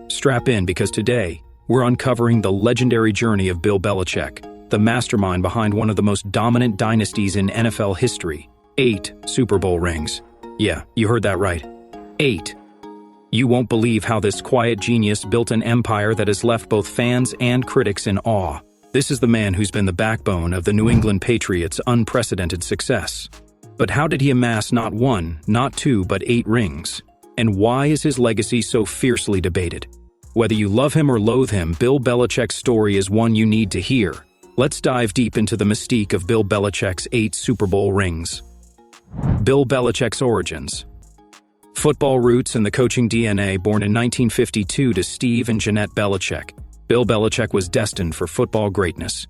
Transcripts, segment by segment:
Strap in because today, we're uncovering the legendary journey of Bill Belichick, the mastermind behind one of the most dominant dynasties in NFL history. 8 Super Bowl rings. Yeah, you heard that right. 8. You won't believe how this quiet genius built an empire that has left both fans and critics in awe. This is the man who's been the backbone of the New England Patriots' unprecedented success. But how did he amass not 1, not 2, but 8 rings? And why is his legacy so fiercely debated? Whether you love him or loathe him, Bill Belichick's story is one you need to hear. Let's dive deep into the mystique of Bill Belichick's 8 Super Bowl rings. Bill Belichick's origins. Football roots and the coaching DNA. Born in 1952 to Steve and Jeanette Belichick, Bill Belichick was destined for football greatness.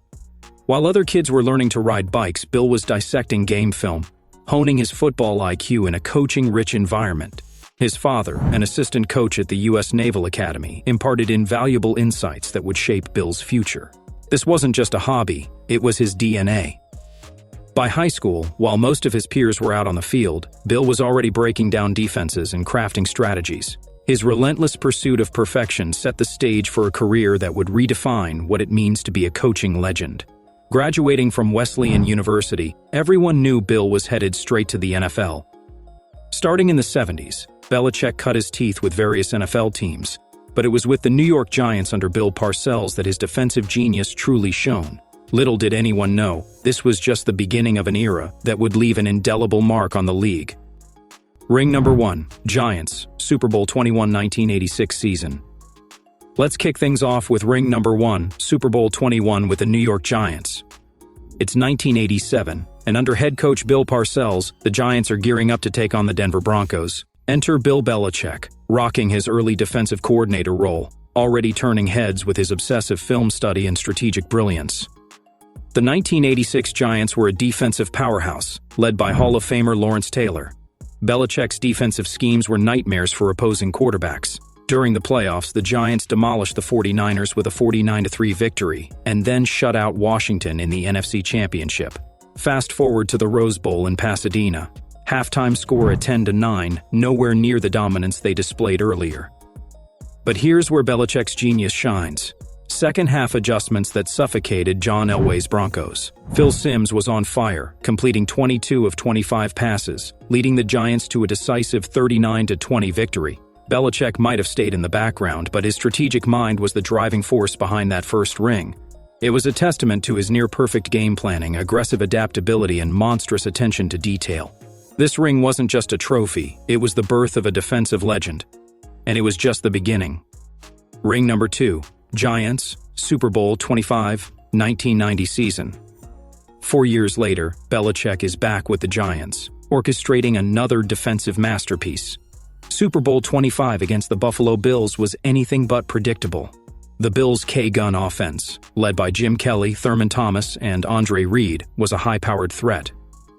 While other kids were learning to ride bikes, Bill was dissecting game film, honing his football IQ in a coaching-rich environment. His father, an assistant coach at the U.S. Naval Academy, imparted invaluable insights that would shape Bill's future. This wasn't just a hobby, it was his DNA. By high school, while most of his peers were out on the field, Bill was already breaking down defenses and crafting strategies. His relentless pursuit of perfection set the stage for a career that would redefine what it means to be a coaching legend. Graduating from Wesleyan University, everyone knew Bill was headed straight to the NFL. Starting in the 70s, Belichick cut his teeth with various NFL teams, but it was with the New York Giants under Bill Parcells that his defensive genius truly shone. Little did anyone know, this was just the beginning of an era that would leave an indelible mark on the league. Ring number 1, Giants, Super Bowl 21 1986 season. Let's kick things off with ring number 1, Super Bowl 21 with the New York Giants. It's 1987, and under head coach Bill Parcells, the Giants are gearing up to take on the Denver Broncos. Enter Bill Belichick, rocking his early defensive coordinator role, already turning heads with his obsessive film study and strategic brilliance. The 1986 Giants were a defensive powerhouse, led by Hall of Famer Lawrence Taylor. Belichick's defensive schemes were nightmares for opposing quarterbacks. During the playoffs, the Giants demolished the 49ers with a 49-3 victory, and then shut out Washington in the NFC Championship. Fast forward to the Rose Bowl in Pasadena. Halftime score at 10-9, nowhere near the dominance they displayed earlier. But here's where Belichick's genius shines. Second-half adjustments that suffocated John Elway's Broncos. Phil Simms was on fire, completing 22 of 25 passes, leading the Giants to a decisive 39-20 victory. Belichick might have stayed in the background, but his strategic mind was the driving force behind that first ring. It was a testament to his near-perfect game planning, aggressive adaptability, and monstrous attention to detail. This ring wasn't just a trophy, it was the birth of a defensive legend. And it was just the beginning. Ring number 2, Giants, Super Bowl 25, 1990 season. 4 years later, Belichick is back with the Giants, orchestrating another defensive masterpiece. Super Bowl 25 against the Buffalo Bills was anything but predictable. The Bills' K-gun offense, led by Jim Kelly, Thurman Thomas, and Andre Reed, was a high-powered threat.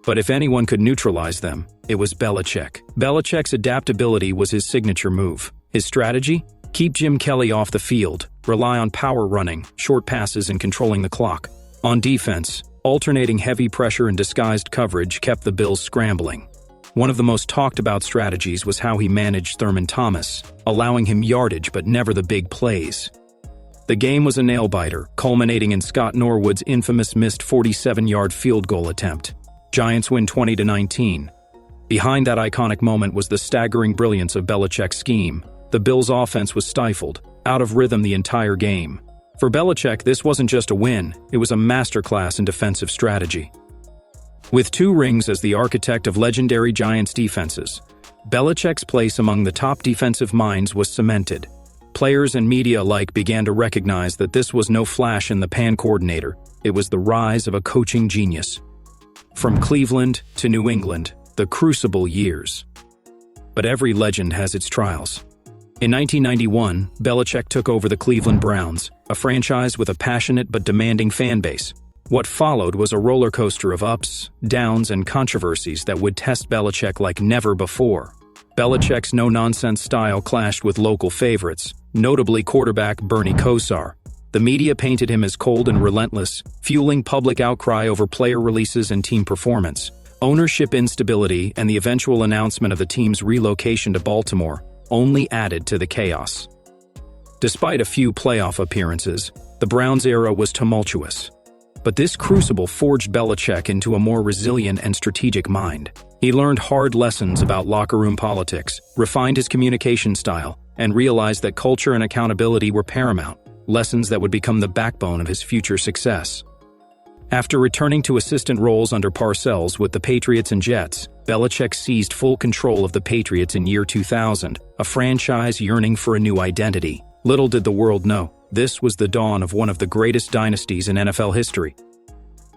But if anyone could neutralize them, it was Belichick. Belichick's adaptability was his signature move. His strategy? Keep Jim Kelly off the field, rely on power running, short passes, and controlling the clock. On defense, alternating heavy pressure and disguised coverage kept the Bills scrambling. One of the most talked-about strategies was how he managed Thurman Thomas, allowing him yardage but never the big plays. The game was a nail-biter, culminating in Scott Norwood's infamous missed 47-yard field goal attempt. Giants win 20-19. Behind that iconic moment was the staggering brilliance of Belichick's scheme. The Bills' offense was stifled, out of rhythm the entire game. For Belichick, this wasn't just a win, it was a masterclass in defensive strategy. With 2 rings as the architect of legendary Giants defenses, Belichick's place among the top defensive minds was cemented. Players and media alike began to recognize that this was no flash-in-the-pan coordinator, it was the rise of a coaching genius. From Cleveland to New England, the crucible years. But every legend has its trials. In 1991, Belichick took over the Cleveland Browns, a franchise with a passionate but demanding fan base. What followed was a roller coaster of ups, downs, and controversies that would test Belichick like never before. Belichick's no-nonsense style clashed with local favorites, notably quarterback Bernie Kosar. The media painted him as cold and relentless, fueling public outcry over player releases and team performance. Ownership instability and the eventual announcement of the team's relocation to Baltimore only added to the chaos. Despite a few playoff appearances, the Browns' era was tumultuous. But this crucible forged Belichick into a more resilient and strategic mind. He learned hard lessons about locker room politics, refined his communication style, and realized that culture and accountability were paramount, lessons that would become the backbone of his future success. After returning to assistant roles under Parcells with the Patriots and Jets, Belichick seized full control of the Patriots in year 2000, a franchise yearning for a new identity. Little did the world know, this was the dawn of one of the greatest dynasties in NFL history.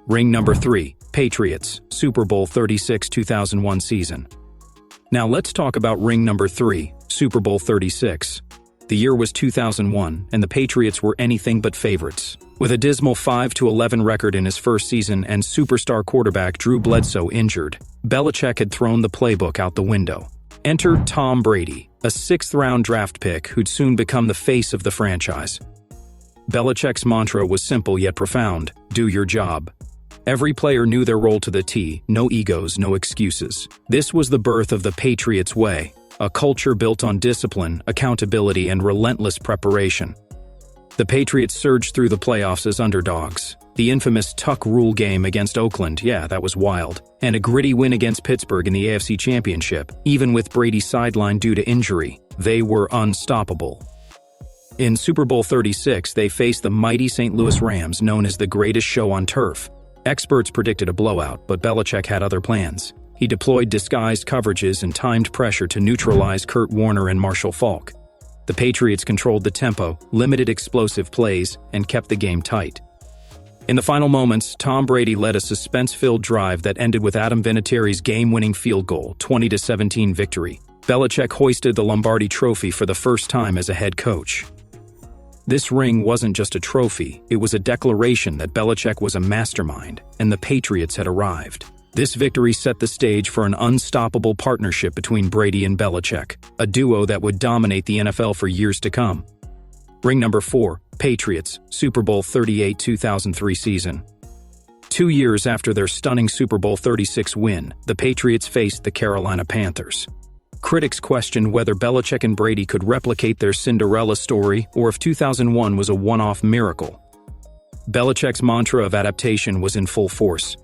Ring number 3, Patriots, Super Bowl 36 2001 season. Now let's talk about ring number 3, Super Bowl 36. The year was 2001, and the Patriots were anything but favorites. With a dismal 5-11 record in his first season and superstar quarterback Drew Bledsoe injured, Belichick had thrown the playbook out the window. Enter Tom Brady, a 6th-round draft pick who'd soon become the face of the franchise. Belichick's mantra was simple yet profound: do your job. Every player knew their role to the T, no egos, no excuses. This was the birth of the Patriots Way, a culture built on discipline, accountability, and relentless preparation. The Patriots surged through the playoffs as underdogs. The infamous tuck rule game against Oakland, yeah, that was wild. And a gritty win against Pittsburgh in the AFC Championship. Even with Brady sidelined due to injury, they were unstoppable. In Super Bowl 36, they faced the mighty St. Louis Rams, known as the greatest show on turf. Experts predicted a blowout, but Belichick had other plans. He deployed disguised coverages and timed pressure to neutralize Kurt Warner and Marshall Faulk. The Patriots controlled the tempo, limited explosive plays, and kept the game tight. In the final moments, Tom Brady led a suspense-filled drive that ended with Adam Vinatieri's game-winning field goal, 20-17 victory. Belichick hoisted the Lombardi Trophy for the first time as a head coach. This ring wasn't just a trophy, it was a declaration that Belichick was a mastermind, and the Patriots had arrived. This victory set the stage for an unstoppable partnership between Brady and Belichick, a duo that would dominate the NFL for years to come. Ring number 4, Patriots, Super Bowl 38 2003 season. 2 years after their stunning Super Bowl 36 win, the Patriots faced the Carolina Panthers. Critics questioned whether Belichick and Brady could replicate their Cinderella story or if 2001 was a one-off miracle. Belichick's mantra of adaptation was in full force.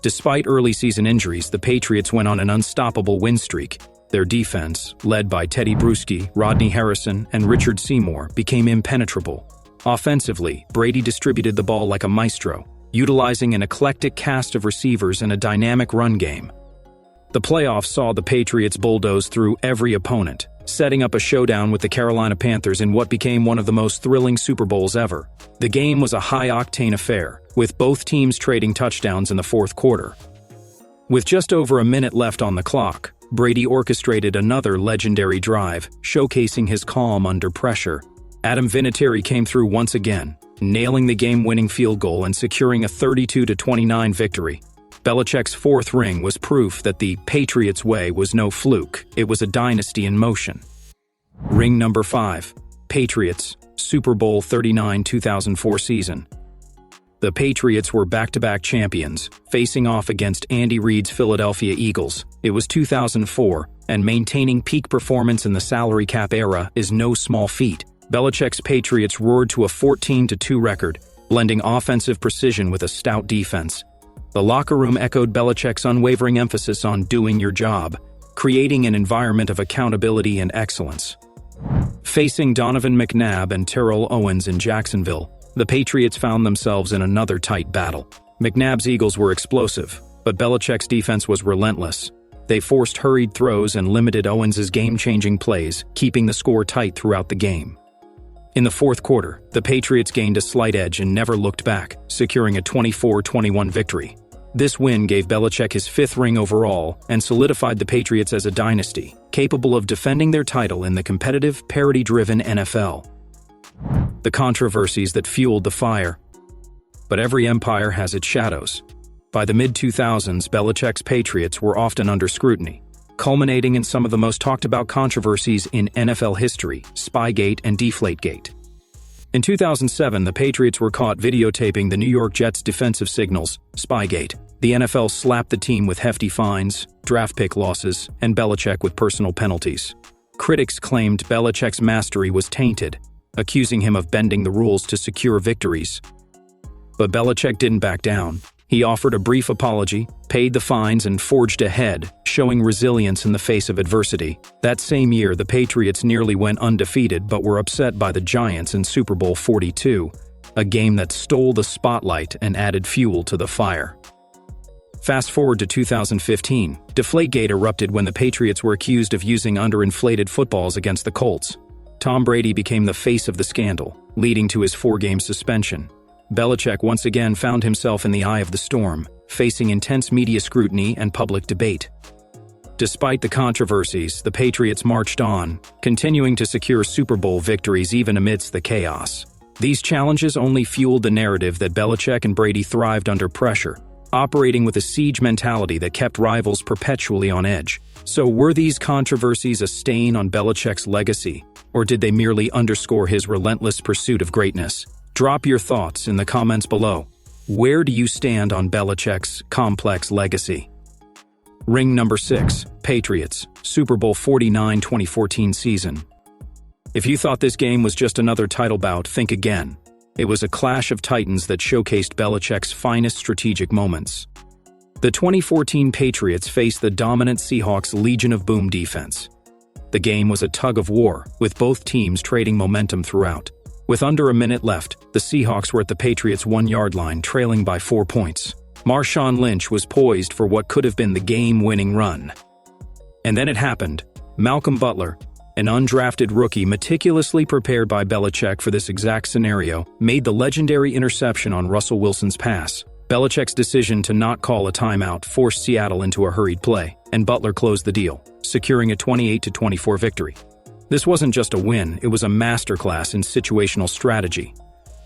Despite early season injuries, the Patriots went on an unstoppable win streak. Their defense, led by Teddy Bruschi, Rodney Harrison, and Richard Seymour, became impenetrable. Offensively, Brady distributed the ball like a maestro, utilizing an eclectic cast of receivers and a dynamic run game. The playoffs saw the Patriots bulldoze through every opponent, setting up a showdown with the Carolina Panthers in what became one of the most thrilling Super Bowls ever. The game was a high-octane affair, with both teams trading touchdowns in the fourth quarter. With just over a minute left on the clock, Brady orchestrated another legendary drive, showcasing his calm under pressure. Adam Vinatieri came through once again, nailing the game-winning field goal and securing a 32-29 victory. Belichick's fourth ring was proof that the Patriots Way was no fluke, it was a dynasty in motion. Ring number 5, Patriots, Super Bowl 39 2004 season. The Patriots were back-to-back champions, facing off against Andy Reid's Philadelphia Eagles. It was 2004, and maintaining peak performance in the salary cap era is no small feat. Belichick's Patriots roared to a 14-2 record, blending offensive precision with a stout defense. The locker room echoed Belichick's unwavering emphasis on doing your job, creating an environment of accountability and excellence. Facing Donovan McNabb and Terrell Owens in Jacksonville, the Patriots found themselves in another tight battle. McNabb's Eagles were explosive, but Belichick's defense was relentless. They forced hurried throws and limited Owens' game-changing plays, keeping the score tight throughout the game. In the fourth quarter, the Patriots gained a slight edge and never looked back, securing a 24-21 victory. This win gave Belichick his 5th ring overall and solidified the Patriots as a dynasty, capable of defending their title in the competitive, parity-driven NFL. The controversies that fueled the fire. But every empire has its shadows. By the mid-2000s, Belichick's Patriots were often under scrutiny, culminating in some of the most talked-about controversies in NFL history, Spygate and Deflategate. In 2007, the Patriots were caught videotaping the New York Jets' defensive signals, Spygate. The NFL slapped the team with hefty fines, draft pick losses, and Belichick with personal penalties. Critics claimed Belichick's mastery was tainted, accusing him of bending the rules to secure victories. But Belichick didn't back down. He offered a brief apology, paid the fines, and forged ahead, showing resilience in the face of adversity. That same year, the Patriots nearly went undefeated but were upset by the Giants in Super Bowl 42, a game that stole the spotlight and added fuel to the fire. Fast forward to 2015, Deflategate erupted when the Patriots were accused of using underinflated footballs against the Colts. Tom Brady became the face of the scandal, leading to his 4-game suspension. Belichick once again found himself in the eye of the storm, facing intense media scrutiny and public debate. Despite the controversies, the Patriots marched on, continuing to secure Super Bowl victories even amidst the chaos. These challenges only fueled the narrative that Belichick and Brady thrived under pressure, operating with a siege mentality that kept rivals perpetually on edge. So were these controversies a stain on Belichick's legacy, or did they merely underscore his relentless pursuit of greatness? Drop your thoughts in the comments below. Where do you stand on Belichick's complex legacy? Ring number 6, Patriots, Super Bowl 49 2014 season. If you thought this game was just another title bout, think again. It was a clash of titans that showcased Belichick's finest strategic moments. The 2014 Patriots faced the dominant Seahawks' Legion of Boom defense. The game was a tug-of-war, with both teams trading momentum throughout. With under a minute left, the Seahawks were at the Patriots' 1-yard line, trailing by 4 points. Marshawn Lynch was poised for what could have been the game-winning run. And then it happened. Malcolm Butler, an undrafted rookie meticulously prepared by Belichick for this exact scenario, made the legendary interception on Russell Wilson's pass. Belichick's decision to not call a timeout forced Seattle into a hurried play, and Butler closed the deal, securing a 28-24 victory. This wasn't just a win, it was a masterclass in situational strategy.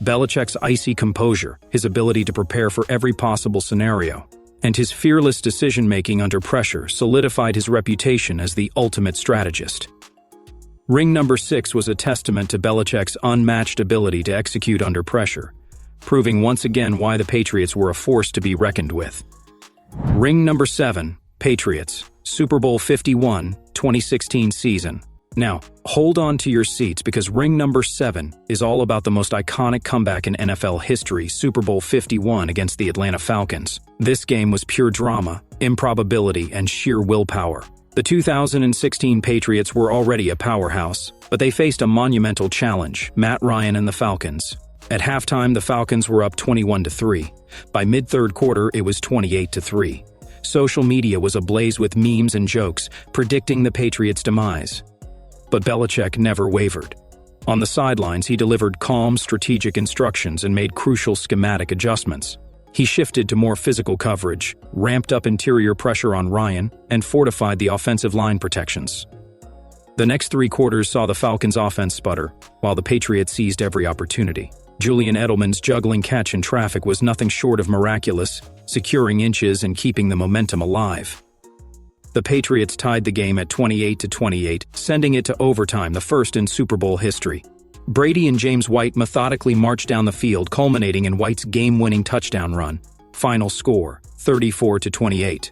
Belichick's icy composure, his ability to prepare for every possible scenario, and his fearless decision-making under pressure solidified his reputation as the ultimate strategist. Ring number 6 was a testament to Belichick's unmatched ability to execute under pressure, proving once again why the Patriots were a force to be reckoned with. Ring number 7, Patriots, Super Bowl 51, 2016 season. Now, hold on to your seats because ring number 7 is all about the most iconic comeback in NFL history, Super Bowl 51 against the Atlanta Falcons. This game was pure drama, improbability, and sheer willpower. The 2016 Patriots were already a powerhouse, but they faced a monumental challenge: Matt Ryan and the Falcons. At halftime, the Falcons were up 21-3. By mid-third quarter, it was 28-3. Social media was ablaze with memes and jokes, predicting the Patriots' demise. But Belichick never wavered. On the sidelines, he delivered calm, strategic instructions and made crucial schematic adjustments. He shifted to more physical coverage, ramped up interior pressure on Ryan, and fortified the offensive line protections. The next 3 quarters saw the Falcons' offense sputter, while the Patriots seized every opportunity. Julian Edelman's juggling catch in traffic was nothing short of miraculous, securing inches and keeping the momentum alive. The Patriots tied the game at 28-28, sending it to overtime, the first in Super Bowl history. Brady and James White methodically marched down the field, culminating in White's game-winning touchdown run. Final score, 34-28.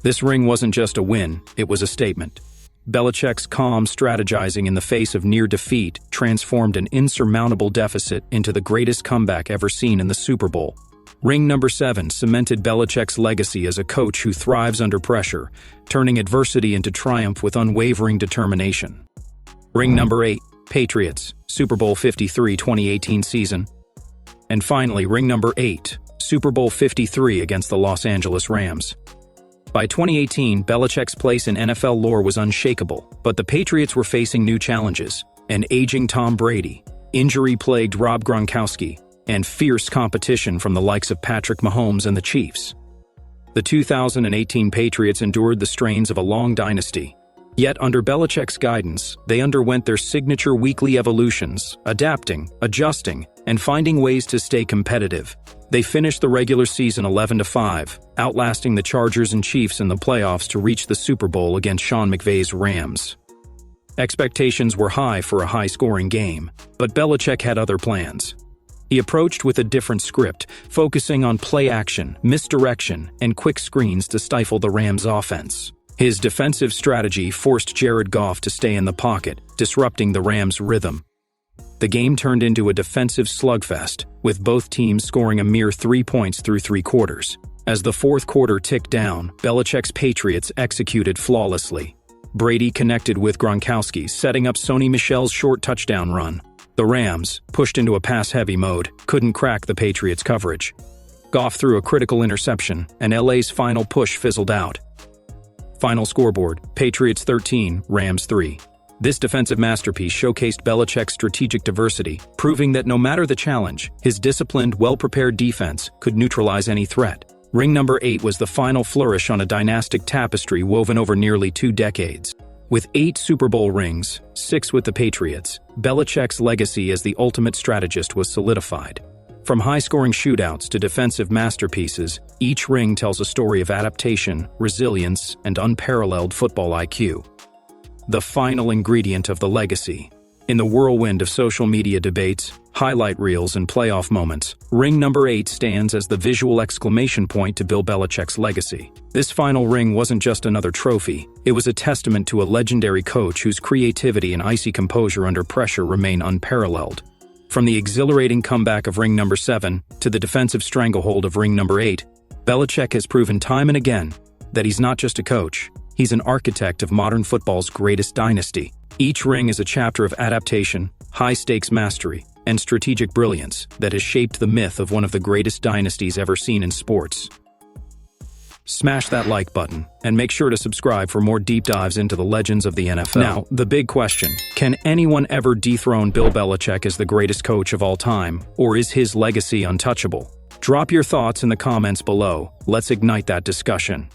This ring wasn't just a win, it was a statement. Belichick's calm strategizing in the face of near defeat transformed an insurmountable deficit into the greatest comeback ever seen in the Super Bowl. Ring number 7 cemented Belichick's legacy as a coach who thrives under pressure, turning adversity into triumph with unwavering determination. Ring number 8, Patriots, Super Bowl 53 2018 season. And finally, ring number 8, Super Bowl 53 against the Los Angeles Rams. By 2018, Belichick's place in NFL lore was unshakable, but the Patriots were facing new challenges: an aging Tom Brady, injury-plagued Rob Gronkowski, and fierce competition from the likes of Patrick Mahomes and the Chiefs. The 2018 Patriots endured the strains of a long dynasty. Yet under Belichick's guidance, they underwent their signature weekly evolutions, adapting, adjusting, and finding ways to stay competitive. They finished the regular season 11-5, outlasting the Chargers and Chiefs in the playoffs to reach the Super Bowl against Sean McVay's Rams. Expectations were high for a high-scoring game, but Belichick had other plans. He approached with a different script, focusing on play action, misdirection, and quick screens to stifle the Rams' offense. His defensive strategy forced Jared Goff to stay in the pocket, disrupting the Rams' rhythm. The game turned into a defensive slugfest, with both teams scoring a mere 3 points through 3 quarters. As the fourth quarter ticked down, Belichick's Patriots executed flawlessly. Brady connected with Gronkowski, setting up Sony Michel's short touchdown run. The Rams, pushed into a pass-heavy mode, couldn't crack the Patriots' coverage. Goff threw a critical interception, and LA's final push fizzled out. Final scoreboard, Patriots 13, Rams 3. This defensive masterpiece showcased Belichick's strategic diversity, proving that no matter the challenge, his disciplined, well-prepared defense could neutralize any threat. Ring number 8 was the final flourish on a dynastic tapestry woven over nearly 2 decades. With 8 Super Bowl rings, 6 with the Patriots, Belichick's legacy as the ultimate strategist was solidified. From high-scoring shootouts to defensive masterpieces, each ring tells a story of adaptation, resilience, and unparalleled football IQ. The final ingredient of the legacy. In the whirlwind of social media debates, highlight reels, and playoff moments, ring number 8 stands as the visual exclamation point to Bill Belichick's legacy. This final ring wasn't just another trophy, it was a testament to a legendary coach whose creativity and icy composure under pressure remain unparalleled. From the exhilarating comeback of ring number 7 to the defensive stranglehold of ring number 8, Belichick has proven time and again that he's not just a coach, he's an architect of modern football's greatest dynasty. Each ring is a chapter of adaptation, high-stakes mastery, and strategic brilliance that has shaped the myth of one of the greatest dynasties ever seen in sports. Smash that like button, and make sure to subscribe for more deep dives into the legends of the NFL. Now, the big question: can anyone ever dethrone Bill Belichick as the greatest coach of all time, or is his legacy untouchable? Drop your thoughts in the comments below. Let's ignite that discussion.